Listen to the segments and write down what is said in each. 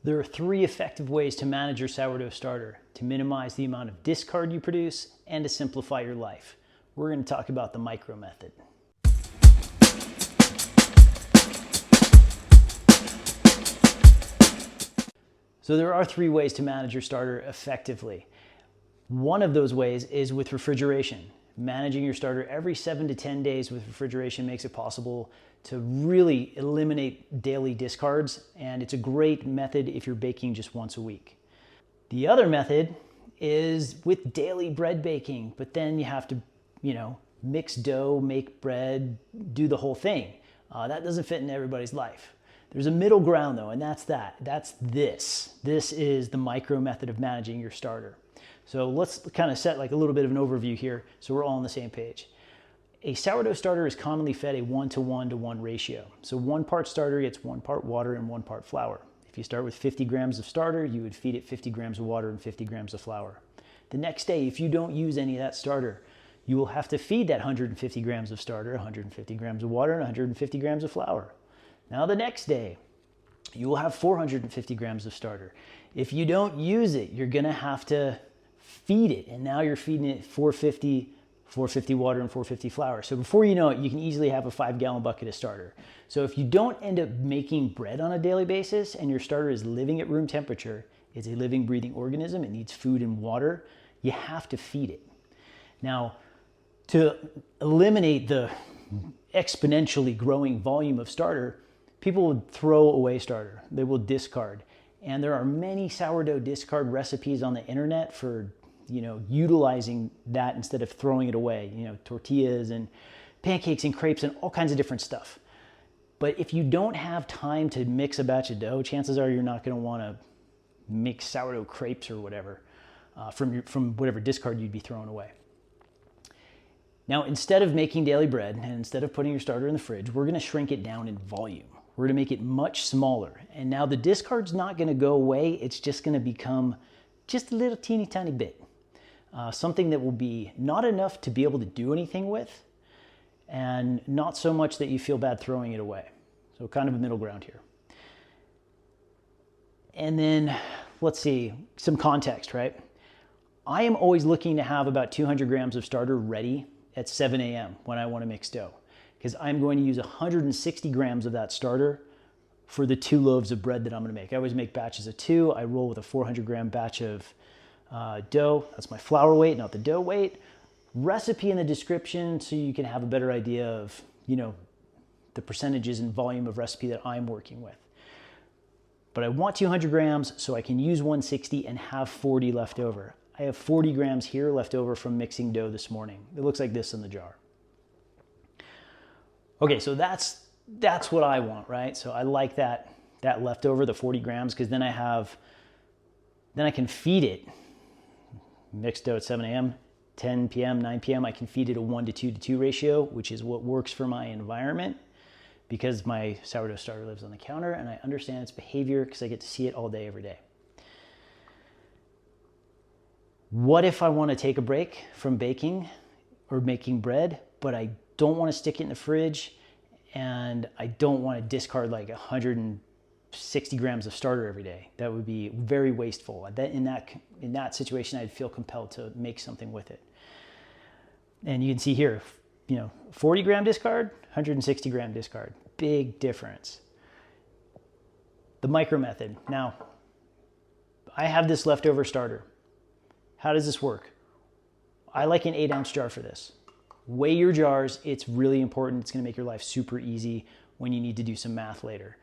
There are 3 effective ways to manage your sourdough starter to minimize the amount of discard you produce and to simplify your life. We're going to talk about the micro method. So there are 3 ways to manage your starter effectively. One of those ways is with refrigeration. Managing your starter every 7 to 10 days with refrigeration makes it possible to really eliminate daily discards, and it's a great method if you're baking just once a week. The other method is with daily bread baking, but then you have to, mix dough, make bread, do the whole thing. That doesn't fit in everybody's life. There's a middle ground though, and that's this. This is the micro method of managing your starter. So let's kind of set like a little bit of an overview here so we're all on the same page. A sourdough starter is commonly fed a 1:1:1 ratio. So 1 part starter gets 1 part water and 1 part flour. If you start with 50 grams of starter, you would feed it 50 grams of water and 50 grams of flour. The next day, if you don't use any of that starter, you will have to feed that 150 grams of starter, 150 grams of water, and 150 grams of flour. Now the next day, you will have 450 grams of starter. If you don't use it, you're gonna have to feed it, and now you're feeding it 450 water and 450 flour. So before you know it, you can easily have a 5-gallon bucket of starter. So if you don't end up making bread on a daily basis and your starter is living at room temperature, it's a living, breathing organism, it needs food and water, you have to feed it. Now, to eliminate the exponentially growing volume of starter, people would throw away starter. They will discard. And there are many sourdough discard recipes on the internet for utilizing that instead of throwing it away, tortillas and pancakes and crepes and all kinds of different stuff. But if you don't have time to mix a batch of dough, chances are you're not going to want to make sourdough crepes or whatever from whatever discard you'd be throwing away. Now, instead of making daily bread and instead of putting your starter in the fridge, we're going to shrink it down in volume. We're going to make it much smaller. And now the discard's not going to go away. It's just going to become just a little teeny tiny bit. Something that will be not enough to be able to do anything with, and not so much that you feel bad throwing it away. So kind of a middle ground here. And then let's see, some context, right? I am always looking to have about 200 grams of starter ready at 7 a.m. when I want to mix dough, because I'm going to use 160 grams of that starter for the 2 loaves of bread that I'm going to make. I always make batches of 2. I roll with a 400 gram batch of dough. That's my flour weight, not the dough weight. Recipe in the description so you can have a better idea of, the percentages and volume of recipe that I'm working with. But I want 200 grams so I can use 160 and have 40 left over. I have 40 grams here left over from mixing dough this morning. It looks like this in the jar. Okay, so that's what I want, right? So I like that leftover, the 40 grams, because then I can feed it. Mixed dough at 7 a.m., 10 p.m., 9 p.m., I can feed it a 1:2:2 ratio, which is what works for my environment because my sourdough starter lives on the counter and I understand its behavior because I get to see it all day, every day. What if I want to take a break from baking or making bread, but I don't want to stick it in the fridge and I don't want to discard like 160 grams of starter every day? That would be very wasteful. In that situation, I'd feel compelled to make something with it. And you can see here, 40 gram discard, 160 gram discard, big difference. The micro method. Now, I have this leftover starter. How does this work? I like an 8-ounce jar for this. Weigh your jars. It's really important. It's going to make your life super easy when you need to do some math later.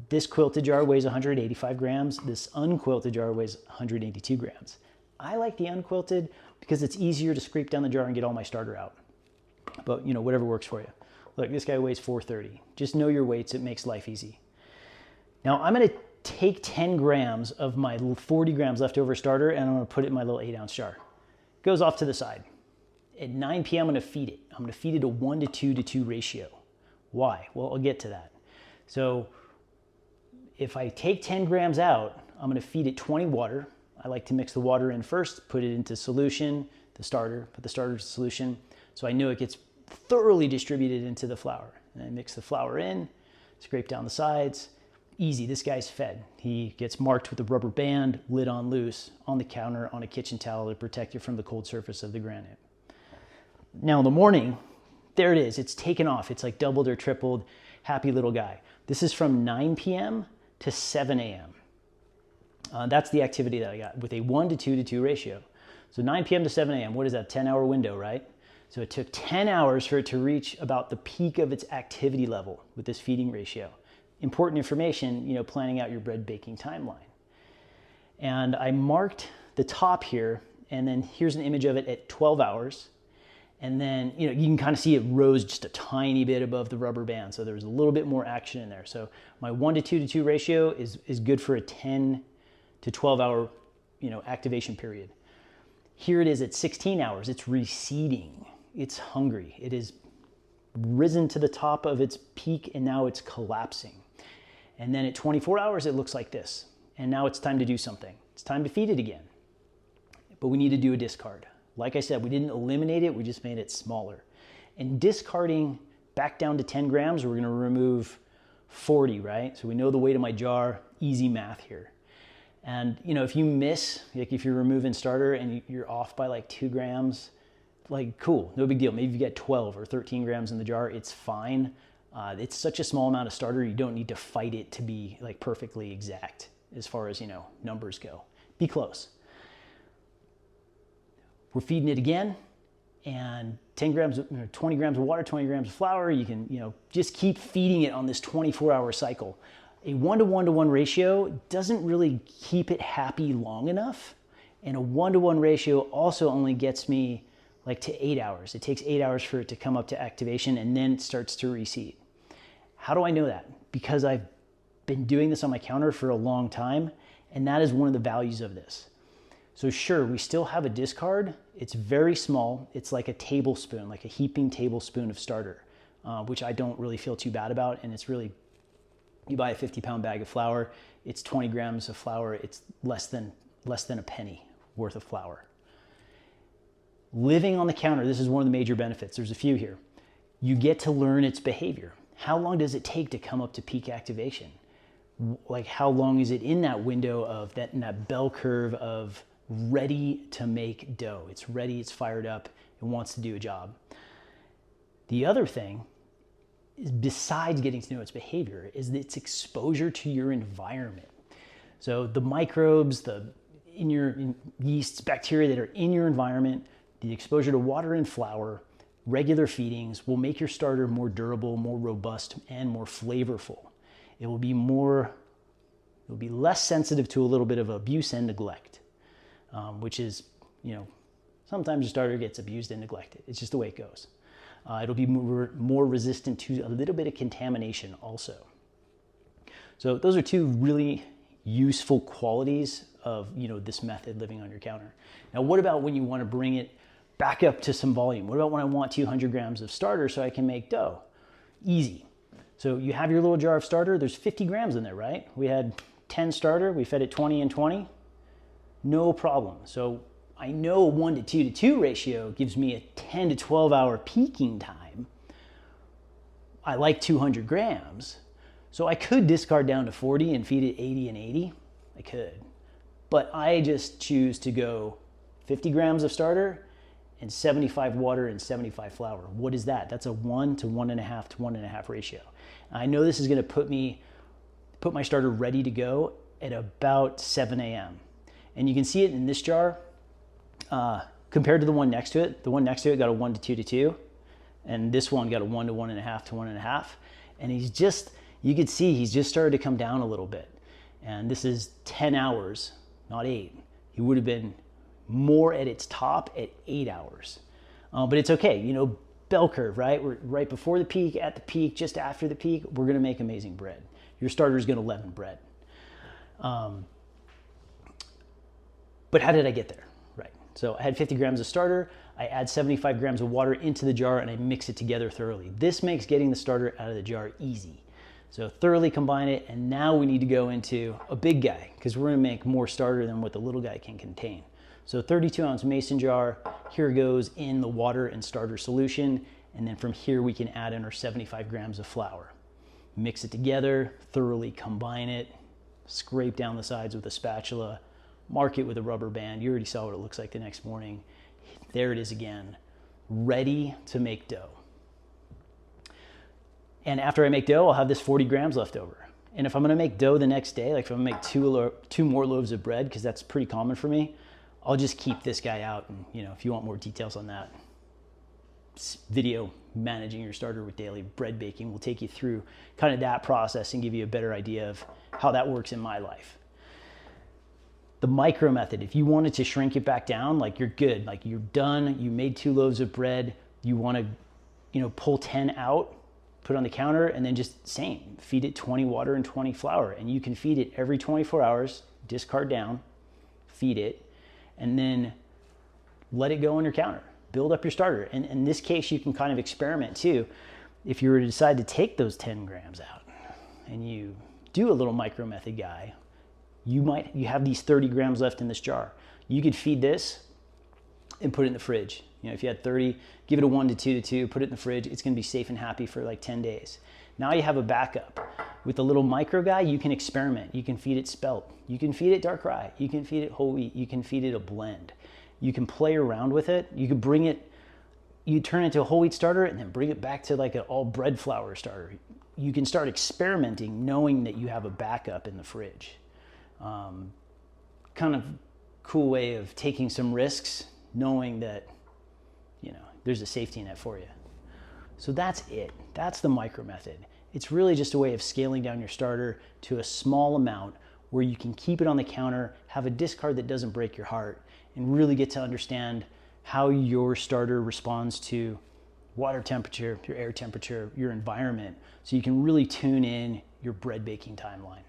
This quilted jar weighs 185 grams. This unquilted jar weighs 182 grams. I like the unquilted because it's easier to scrape down the jar and get all my starter out. But, whatever works for you. Look, this guy weighs 430. Just know your weights. It makes life easy. Now, I'm going to take 10 grams of my 40 grams leftover starter and I'm going to put it in my little 8-ounce jar. It goes off to the side. At 9 p.m., I'm going to feed it. I'm going to feed it a 1:2:2 ratio. Why? Well, I'll get to that. So if I take 10 grams out, I'm going to feed it 20 water. I like to mix the water in first, put it into solution, put the starter into solution, so I know it gets thoroughly distributed into the flour. And I mix the flour in, scrape down the sides, Easy, this guy's fed. He gets marked with a rubber band, lid on loose, on the counter, on a kitchen towel to protect you from the cold surface of the granite. Now in the morning, there it is, it's taken off. It's like doubled or tripled, happy little guy. This is from 9 p.m. to 7 a.m. That's the activity that I got with a 1 to 2 to 2 ratio. So 9 p.m. to 7 a.m., what is that, 10-hour window, right? So it took 10 hours for it to reach about the peak of its activity level with this feeding ratio. Important information, you know, planning out your bread baking timeline. And I marked the top here, and then here's an image of it at 12 hours. And then, you know, you can kind of see it rose just a tiny bit above the rubber band. So there's a little bit more action in there. So my 1 to 2 to 2 ratio is good for a 10 to 12 hour, you know, activation period. Here it is at 16 hours. It's receding. It's hungry. It is risen to the top of its peak, and now it's collapsing. And then at 24 hours, it looks like this. And now it's time to do something. It's time to feed it again. But we need to do a discard. Like I said, we didn't eliminate it, we just made it smaller. And discarding back down to 10 grams, we're gonna remove 40, right? So we know the weight of my jar, easy math here. And you know, if you miss, like if you're removing starter and you're off by like 2 grams, like cool, no big deal. Maybe you get 12 or 13 grams in the jar, it's fine. It's such a small amount of starter, you don't need to fight it to be like perfectly exact as far as, you know, numbers go. Be close. We're feeding it again, and 10 grams, 20 grams of water, 20 grams of flour. You can, you know, just keep feeding it on this 24-hour cycle. A 1 to 1 to 1 ratio doesn't really keep it happy long enough. And a 1 to 1 ratio also only gets me like to 8 hours. It takes 8 hours for it to come up to activation, and then it starts to reseed. How do I know that? Because I've been doing this on my counter for a long time, and that is one of the values of this. So sure, we still have a discard. It's very small. It's like a tablespoon, like a heaping tablespoon of starter, which I don't really feel too bad about. And it's really, you buy a 50-pound bag of flour, it's 20 grams of flour. It's less than a penny worth of flour. Living on the counter, this is one of the major benefits. There's a few here. You get to learn its behavior. How long does it take to come up to peak activation? Like how long is it in that window of that, in that bell curve of ready to make dough? It's ready, it's fired up, it wants to do a job. The other thing is, besides getting to know its behavior, is its exposure to your environment. So the microbes, yeasts, bacteria that are in your environment, the exposure to water and flour, regular feedings will make your starter more durable, more robust, and more flavorful. It will be less sensitive to a little bit of abuse and neglect, which is, you know, sometimes your starter gets abused and neglected. It's just the way it goes. It'll be more resistant to a little bit of contamination also. So those are two really useful qualities of, you know, this method, living on your counter. Now, what about when you want to bring it back up to some volume? What about when I want 200 grams of starter so I can make dough? Easy. So you have your little jar of starter, there's 50 grams in there, right? We had 10 starter, we fed it 20 and 20, no problem. So I know a 1 to 2 to 2 ratio gives me a 10 to 12 hour peaking time. I like 200 grams. So I could discard down to 40 and feed it 80 and 80. I could. But I just choose to go 50 grams of starter and 75 water and 75 flour. What is that? That's a 1 to 1.5 to 1.5 ratio. I know this is going to put my starter ready to go at about 7 a.m. And you can see it in this jar compared to the one next to it. The one next to it got a 1 to 2 to 2, and this one got a 1 to 1.5 to 1.5. And you could see he's just started to come down a little bit. And this is 10 hours, not 8. He would have been more at its top at 8 hours. But it's okay, you know, bell curve, right? We're right before the peak, at the peak, just after the peak, we're gonna make amazing bread. Your starter is gonna leaven bread. But how did I get there? Right, so I had 50 grams of starter, I add 75 grams of water into the jar, and I mix it together thoroughly. This makes getting the starter out of the jar easy. So thoroughly combine it, and now we need to go into a big guy, because we're gonna make more starter than what the little guy can contain. So 32-ounce mason jar, here goes in the water and starter solution, and then from here we can add in our 75 grams of flour. Mix it together, thoroughly combine it, scrape down the sides with a spatula, mark it with a rubber band. You already saw what it looks like the next morning. There it is again, ready to make dough. And after I make dough, I'll have this 40 grams left over. And if I'm gonna make dough the next day, like if I'm gonna make two more loaves of bread, because that's pretty common for me, I'll just keep this guy out. And if you want more details on that, video, managing your starter with daily bread baking, will take you through kind of that process and give you a better idea of how that works in my life. The micro method, if you wanted to shrink it back down, like you're good, like you're done, you made 2 loaves of bread, you want to, pull 10 out, put on the counter, and then just same, feed it 20 water and 20 flour. And you can feed it every 24 hours, discard down, feed it, and then let it go on your counter. Build up your starter. And in this case, you can kind of experiment too. If you were to decide to take those 10 grams out and you do a little micro method guy, you have these 30 grams left in this jar. You could feed this and put it in the fridge. If you had 30, give it a 1 to 2 to 2, put it in the fridge. It's gonna be safe and happy for like 10 days. Now you have a backup. With the little micro guy, you can experiment. You can feed it spelt. You can feed it dark rye. You can feed it whole wheat. You can feed it a blend. You can play around with it. You could you turn it into a whole wheat starter and then bring it back to like an all bread flour starter. You can start experimenting knowing that you have a backup in the fridge. Kind of cool way of taking some risks, knowing that, there's a safety net for you. So that's it. That's the micro method. It's really just a way of scaling down your starter to a small amount where you can keep it on the counter, have a discard that doesn't break your heart, and really get to understand how your starter responds to water temperature, your air temperature, your environment, so you can really tune in your bread baking timeline.